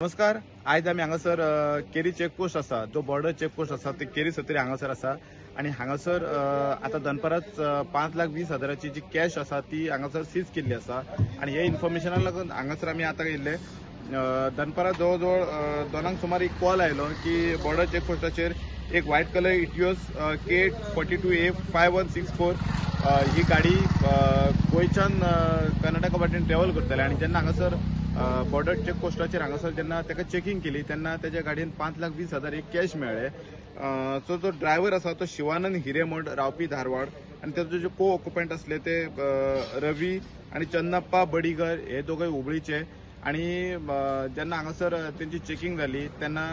नमस्कार. आज आम्ही हांगासर केरी चेकपोस्ट असा जो बॉर्डर चेकपोस्ट असा ते केरी सत्तरी हांगासर असा आणि हांगासर आता दनपाराच 5,20,000ची जी कॅश असा ती हांगासर सीज केल्ली असा आणि हे इन्फॉर्मेशनाक लागून हांगासर आम्ही आता गेल्ले. दनपारा जवळजवळ 2 सुमार एक कॉल आयलो की बॉर्डर चेकपोस्टाचेर एक व्हाईट कलर इटियोस K42A5164 ही गाडी गोयच्यान कर्नाटका वाटेन ट्रॅव्हल करताले आणि जेन्ना हांगासर बॉर्डर चेकपोस्टाचेर हांगासर जेन्ना ताका चेकिंग केली तेन्ना त्याच्या गाडयेन 5,20,000 एक कॅश मेळ्ळे. सो जो ड्रायव्हर असा तो शिवानंद हिरेमठ रावपी धारवाड आणि त्याचे जे को ऑक्युपंट असले ते रवी आणि चन्नप्पा बडीगर हे दोघे हुबळीचे आणि जेन्ना हांगासर त्यांची चेकिंग जाली तेन्ना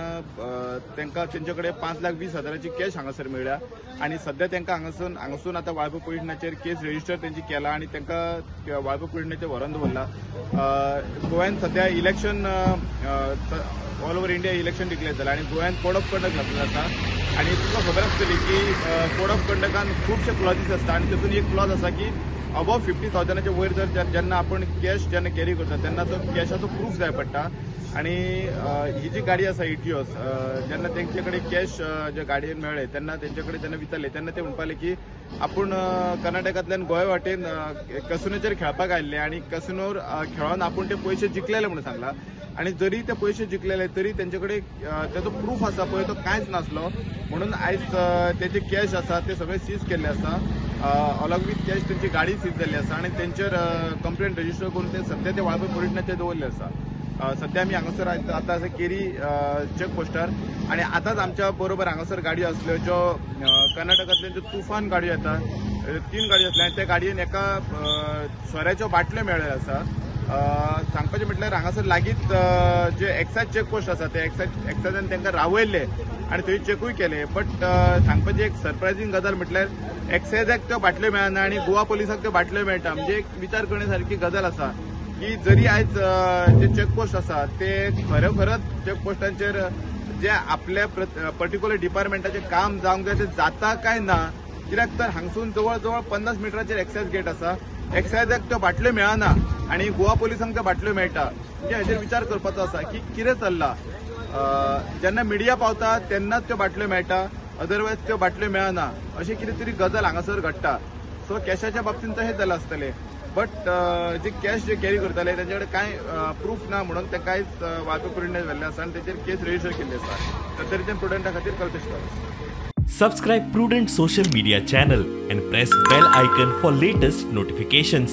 तांकां तेंचे 5,20,000ची कॅश हांगासर मेळ्ळ्या आणि सध्या तांकां हांगासून आता वाळपय पुलीस स्टेशनाचेर केस रजिस्टर त्यांची केला आणि तांकां वाळपय पुलीस स्टेशनाचेर व्हरून दवरला. गोंयांत सध्या election all over India election declare जालां आणि गोंयांत कोड ऑफ कंडक्ट घातलेलो आसा आणि तुमकां खबर आसतली की कोड ऑफ कंडक्टान खुबशे क्लॉजीस आसता आणि तातूंत एक क्लॉज आसा की अबव 50,000च्या वयर जर जेन्ना आपण कॅश जेन्ना कॅरी करता तेन्ना तो कॅशाचो प्रूफ जाय पडटा आणि ही जी गाडी आसा इटियोस जेन्ना तेंचे कडेन कॅश जे गाडयेन मेळ्ळे तेन्ना तेंचे कडेन जेन्ना विचारले तेन्ना ते म्हणपाले की आपण कर्नाटकांतल्यान गोंय वाटेन कसिनोचेर खेळपाक आयिल्ले आणि कसिनोर खेळोन आपण ते पयशे जिखलेले म्हणून सांगला आणि जरी ते पयशे जिखलेले तरी तेंचे कडेन तेजो प्रूफ आसा पळय तो कांयच नासलो म्हणून आयज तेजे कॅश आसा ते सगळे सीज केल्ले आसा. अलॉंग विथ कॅश त्यांची गाडी सीज जाल्ली आसा आणि तेंचेर कंप्लेंट रजिस्टर करून ते सध्या ते वाळपय पुलीस स्टेशनाचेर दवरले आसा. सध्या आमी हांगासर आता आसा केरी चेक पोस्टार आणि आताच आमच्या बरोबर हांगासर गाडयो आसल्यो ज्यो कर्नाटकांतल्यो ज्यो तुफान गाडयो येतात 3 गाडयो आसल्यो आणि त्या गाडयेन एका सोऱ्याच्यो बाटल्यो मेळ्ळ्यो आसा. सांगपाचें म्हटल्यार हांगासर लागींच जे एक्सायज चेकपोस्ट आसा ते एक्सायजान तांकां रावयल्ले आणि थंय चेकूय केले. बट सांगपाची एक सरप्रायझींग गजाल म्हटल्यार एक्सायजाक त्यो बाटल्यो मेळना आणि गोवा पोलिसांक त्यो बाटल्यो मेळटा. म्हणजे एक विचार करण्यासारखी गजाल आसा की जरी आयज जे चेकपोस्ट आसा ते खरोखरच चेकपोस्टांचेर जे आपल्या पर्टिक्युलर डिपार्टमेंटाचें काम जावंक जाय ते जाता काय ना, कित्याक तर हांगसून जवळ 50 मिटराचेर एक्सायज गेट आसा. एक्सायजाक त्यो बाटल्यो मेळना आणि गोवा पोलिसांक त्यो बाटल्यो मेळटा. म्हणजे हाचेर विचार करपाचो आसा की कितें चल्लां. जेन्ना मिडिया पावता तेन्नाच त्यो बाटल्यो मेळटा, अदरवायज त्यो बाटल्यो मेळना अशें कितें तरी गजाल हांगासर घडटा. सो कॅशाच्या बाबतींत तशें जालें आसतलें. बट जे कॅश जे कॅरी करताले तेंचे कडेन कांय प्रूफ ना म्हणून ते कांयच वाळपय पुलीस स्टेशनाचेर व्हेल्ले आसा आणि तेचेर केस रजिस्टर केल्ली आसा. तरीच्यान प्रुडंटा खातीर कळपेश करा. Subscribe Prudent social media channel and press bell icon for latest notifications.